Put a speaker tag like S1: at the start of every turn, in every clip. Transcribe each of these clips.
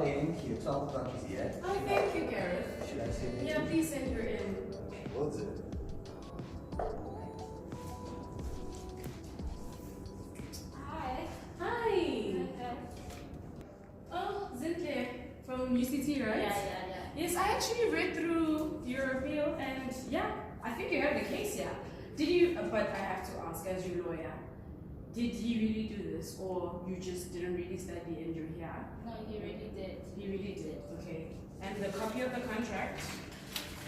S1: thank you. 12 o'clock is here.
S2: Oh, thank you, Gareth.
S1: Should I send it?
S2: Yeah, please send her in.
S1: What's it?
S2: Hi. Hi. Oh, Zinhle from UCT, right?
S3: Yeah.
S2: Yes, I actually read through your appeal and yeah, I think you have the case, yeah. Did you, but I have to ask as your lawyer, did he really do this or you just didn't really study and you're here?
S3: No, he really did.
S2: He really did, okay. And the copy of the contract,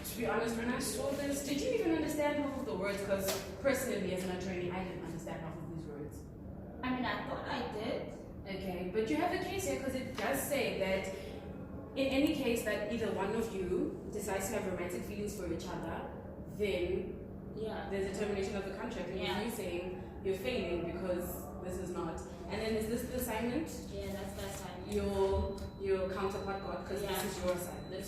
S2: to be honest, when I saw this, did you even understand half of the words? Because personally, as an attorney, I didn't understand half of these words.
S3: I mean, I thought I did.
S2: Okay, but you have the case here because it does say that in any case that either one of you decides to have romantic feelings for each other, then there's a termination of the contract. And you saying you're failing because this is not. And then is this the assignment?
S3: Yeah, that's the assignment.
S2: Your counterpart got because this is your assignment.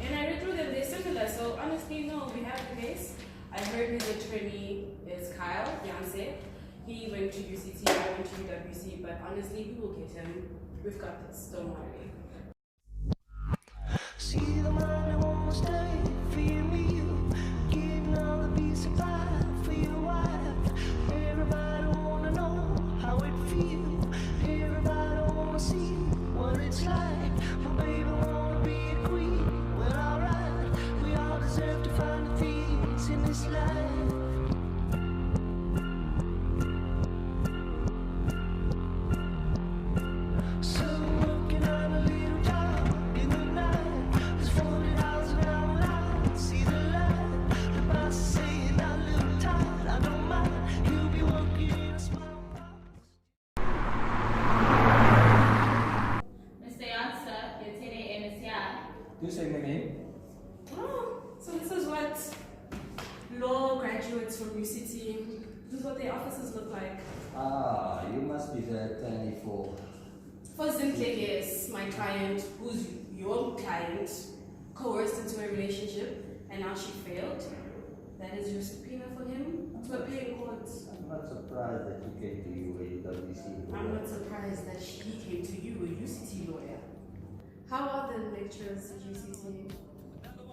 S2: And I read through them, they're similar. So honestly, no, we have the case. I heard his attorney is Kyle Janse. He went to UCT, I went to UWC, but honestly, we will get him. We've got this, don't worry.
S4: See the money won't stay for you, getting all the peace of pie for your wife. Everybody wanna know how it feels. Everybody wanna see what it's like. My baby wanna be a queen. Well, alright, we all deserve to find the things in this life.
S1: Do you say my name?
S2: Oh, so this is what law graduates from UCT, this is what their offices look like.
S1: Ah, you must be the attorney for
S2: Zinhle, yes, my client, who's your client, coerced into a relationship and now she failed. That is your subpoena for him to appear in court.
S1: I'm not surprised that you came to UWC.
S2: I'm not surprised that he came to you, a UCT lawyer. How are the lecturers at UCT?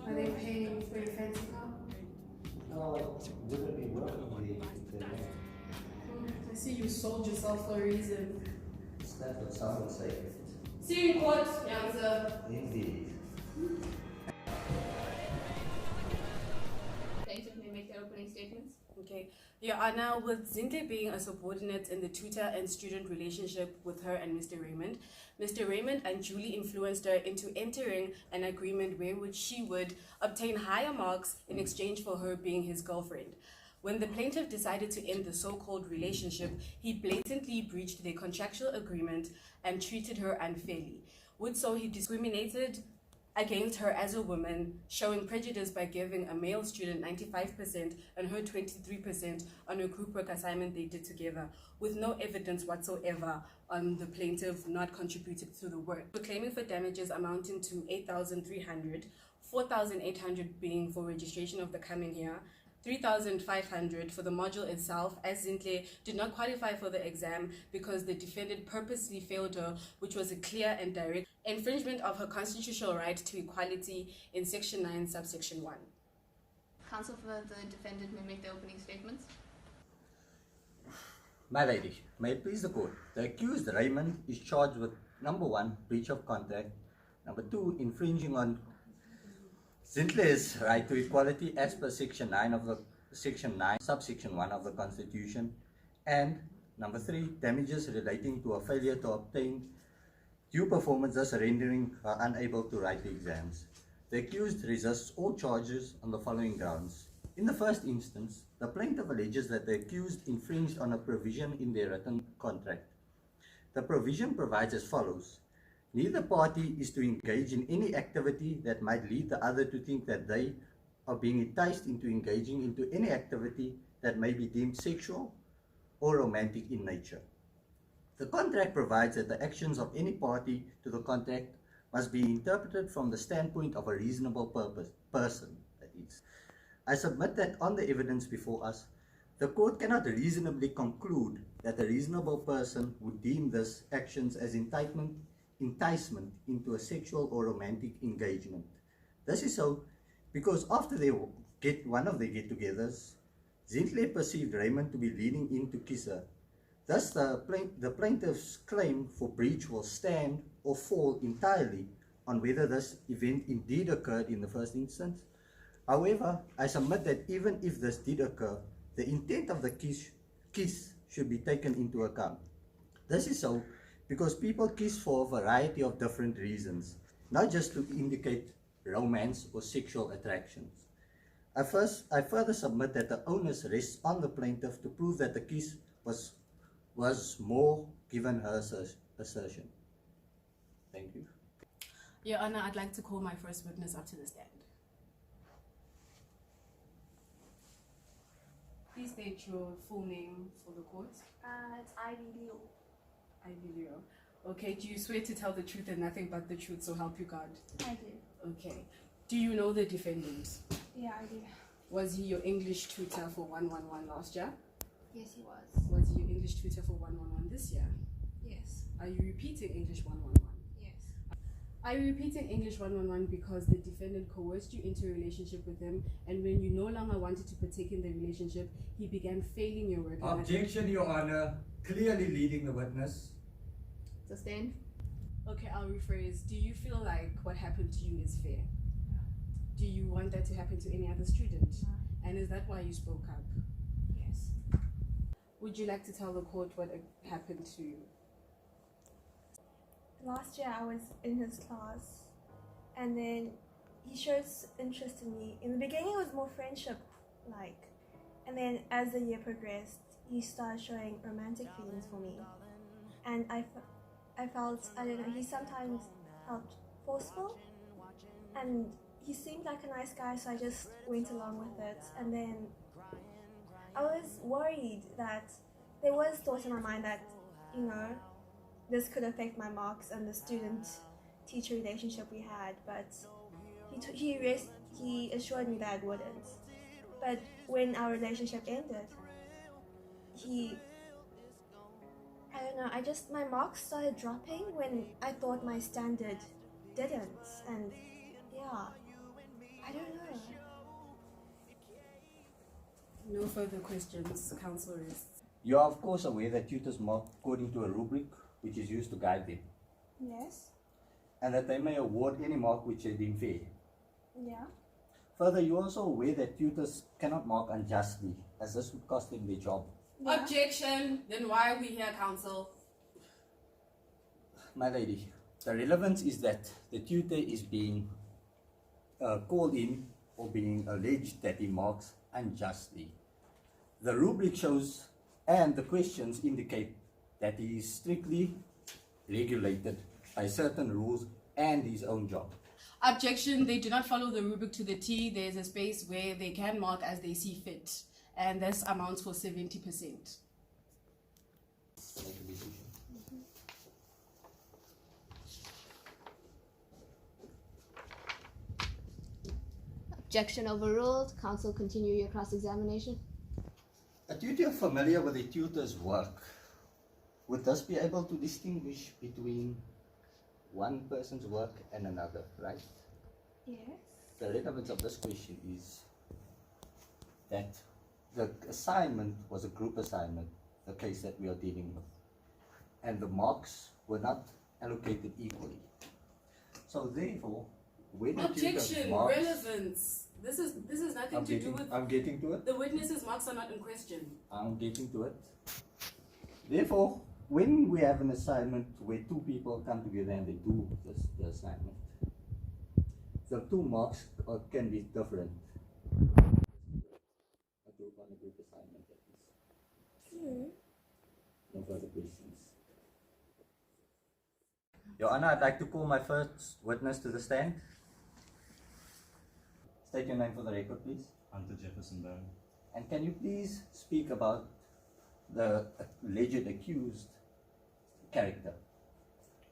S2: Are they paying for your fancy car?
S1: No, wouldn't be working the
S2: I see you sold yourself for a reason.
S1: That's what someone say.
S2: See you in court, Janse.
S1: Indeed.
S3: Plaintiff may make their opening statements.
S2: Okay. Your Honor, with Zinhle being a subordinate in the tutor and student relationship with her and Mr. Raymond unduly influenced her into entering an agreement where she would obtain higher marks in exchange for her being his girlfriend. When the plaintiff decided to end the so-called relationship, he blatantly breached their contractual agreement and treated her unfairly. With so, he discriminated against her as a woman, showing prejudice by giving a male student 95% and her 23% on a group work assignment they did together, with no evidence whatsoever on the plaintiff not contributing to the work. So claiming for damages amounting to 8,300, 4,800 being for registration of the coming year, 3,500 for the module itself, as Zinhle did not qualify for the exam because the defendant purposely failed her, which was a clear and direct infringement of her constitutional right to equality in Section 9, subsection 1.
S3: Counsel for the defendant may make their opening statements.
S1: My lady, may it please the court. The accused Raymond is charged with number 1, breach of contract, number 2, infringing on Zinhle's right to equality as per Section 9 of the Section 9, subsection 1 of the Constitution, and number 3, damages relating to a failure to obtain due performance, thus rendering her unable to write the exams. The accused resists all charges on the following grounds. In the first instance, the plaintiff alleges that the accused infringed on a provision in their written contract. The provision provides as follows. Neither party is to engage in any activity that might lead the other to think that they are being enticed into engaging into any activity that may be deemed sexual or romantic in nature. The contract provides that the actions of any party to the contract must be interpreted from the standpoint of a reasonable person. That is, I submit that on the evidence before us, the court cannot reasonably conclude that a reasonable person would deem these actions as incitement enticement into a sexual or romantic engagement. This is so because after one of their get-togethers, Zinhle perceived Raymond to be leaning in to kiss her. Thus, the plaintiff's claim for breach will stand or fall entirely on whether this event indeed occurred in the first instance. However, I submit that even if this did occur, the intent of the kiss should be taken into account. This is so because people kiss for a variety of different reasons, not just to indicate romance or sexual attractions. I further submit that the onus rests on the plaintiff to prove that the kiss was more given her assertion. Thank you.
S2: Your Honor, I'd like to call my first witness up to the stand. Please state your full name for the court.
S3: It's Ivy Liu.
S2: Ivy Leo. Okay, do you swear to tell the truth and nothing but the truth, so help you God?
S3: I do.
S2: Okay. Do you know the defendant?
S3: Yeah, I do.
S2: Was he your English tutor for 111 last year?
S3: Yes, he was.
S2: Was he your English tutor for 111 this year?
S3: Yes.
S2: Are you repeating English 111?
S3: Yes.
S2: Are you repeating English 111 because the defendant coerced you into a relationship with him, and when you no longer wanted to partake in the relationship, he began failing your work?
S1: Objection, Your Honor. Clearly leading the witness.
S3: Sustained?
S2: Okay, I'll rephrase. Do you feel like what happened to you is fair? Do you want that to happen to any other student?
S3: No.
S2: And is that why you spoke up?
S3: Yes.
S2: Would you like to tell the court what happened to you?
S5: Last year I was in his class and then he shows interest in me. In the beginning it was more friendship like, and then as the year progressed he started showing romantic feelings for me, and I felt, I don't know, he sometimes felt forceful, and he seemed like a nice guy, so I just went along with it. And then I was worried that there was thoughts in my mind that, you know, this could affect my marks and the student-teacher relationship we had, but he assured me that it wouldn't. But when our relationship ended, I don't know, my marks started dropping when I thought my standard didn't, and yeah, I don't know.
S2: No further questions, counsel rests.
S1: You are of course aware that tutors mark according to a rubric which is used to guide them,
S5: Yes?
S1: and that they may award any mark which they deem fair.
S5: Yeah?
S1: Further, you are also aware that tutors cannot mark unjustly, as this would cost them their job.
S5: Yeah.
S2: Objection! Then why are we here, counsel?
S1: My lady, the relevance is that the tutor is being called in or being alleged that he marks unjustly. The rubric shows and the questions indicate that he is strictly regulated by certain rules and his own job.
S2: Objection, they do not follow the rubric to the T. There's a space where they can mark as they see fit, and this amounts for 70%.
S1: Make a decision.
S3: Objection overruled. Counsel, continue your cross-examination.
S1: A tutor familiar with a tutor's work would thus be able to distinguish between one person's work and another, right?
S5: Yes?
S1: The relevance of this question is that the assignment was a group assignment, the case that we are dealing with, and the marks were not allocated equally. So therefore, when the tutor's
S2: Objection,
S1: marks,
S2: relevance. This is nothing to do with
S1: I'm getting to it.
S2: the witness's marks are not in question.
S1: I'm getting to it. Therefore, when we have an assignment where two people come together and they do the assignment, the two marks can be different. A group on a group assignment, that is. No further questions. Your Honor, I'd like to call my first witness to the stand. State your name for the record, please.
S6: Hunter Jefferson Baron.
S1: And can you please speak about the alleged accused character?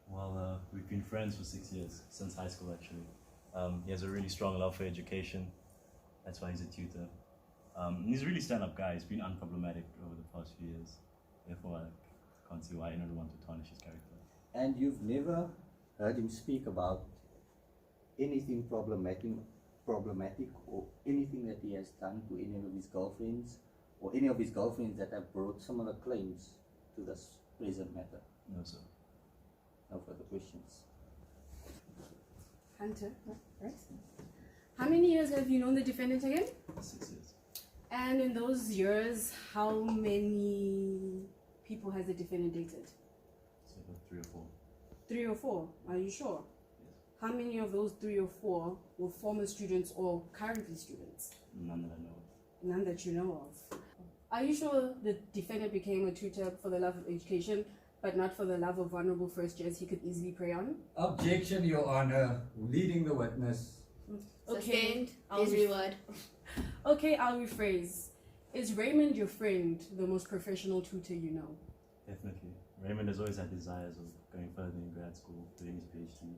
S6: Well, we've been friends for 6 years, since high school actually. He has a really strong love for education. That's why he's a tutor. He's a really stand-up guy. He's been unproblematic over the past few years. Therefore, I can't see why anyone would want to tarnish his character.
S1: And you've never heard him speak about anything problematic or anything that he has done to any of his girlfriends or any of his girlfriends that have brought similar claims to this present matter?
S6: No, sir.
S1: No further questions.
S2: Hunter, right? How many years have you known the defendant again?
S6: 6 years.
S2: And in those years, how many people has the defendant dated?
S6: So about 3 or 4.
S2: 3 or 4? Are you sure?
S6: Yes.
S2: How many of those 3 or 4 were former students or currently students?
S6: None that I know of.
S2: None that you know of. Are you sure the defendant became a tutor for the love of education, but not for the love of vulnerable first years he could easily prey on?
S1: Objection, Your Honor. Leading the witness.
S3: Sustained.
S2: I'll
S3: His
S2: re-
S3: reward.
S2: Okay, I'll rephrase. Is Raymond your friend, the most professional tutor you know?
S6: Definitely. Raymond has always had desires of going further in grad school, doing his PhD.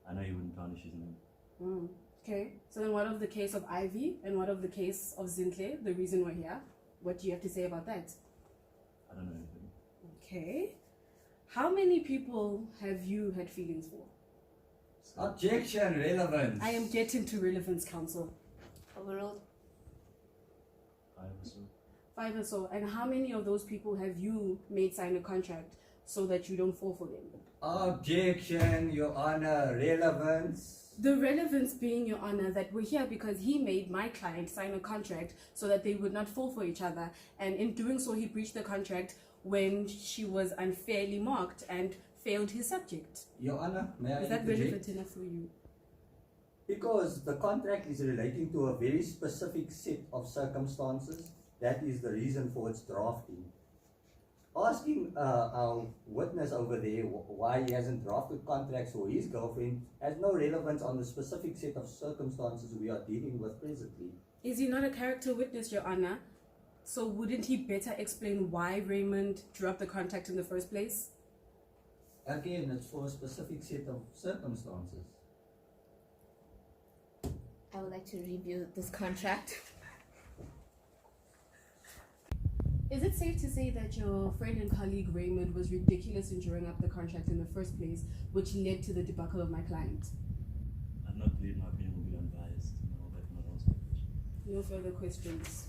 S6: I know he wouldn't tarnish his name.
S2: Okay, so then what of the case of Ivy and what of the case of Zinhle, the reason we're here? What do you have to say about that?
S6: I don't know anything.
S2: Okay. How many people have you had feelings for?
S6: So,
S1: Objection, relevance.
S2: I am getting to relevance, counsel.
S3: Overruled.
S6: 5 or so.
S2: 5 or so. And how many of those people have you made sign a contract so that you don't fall for them?
S1: Objection, Your Honor. Relevance.
S2: The relevance being, Your Honor, that we're here because he made my client sign a contract so that they would not fall for each other. And in doing so, he breached the contract when she was unfairly marked and failed his subject.
S1: Your Honor, may I
S2: Is that
S1: interject?
S2: relevant enough for you?
S1: Because the contract is relating to a very specific set of circumstances. That is the reason for its drafting. Asking our witness over there why he hasn't drafted contracts for his girlfriend has no relevance on the specific set of circumstances we are dealing with presently.
S2: Is he not a character witness, Your Honor? So wouldn't he better explain why Raymond drew up the contract in the first place?
S1: Again, it's for a specific set of circumstances.
S3: I would like to review this contract.
S2: Is it safe to say that your friend and colleague Raymond was ridiculous in drawing up the contract in the first place, which led to the debacle of my client?
S6: I do not believe my opinion will be unbiased. No, but not also.
S2: No further questions.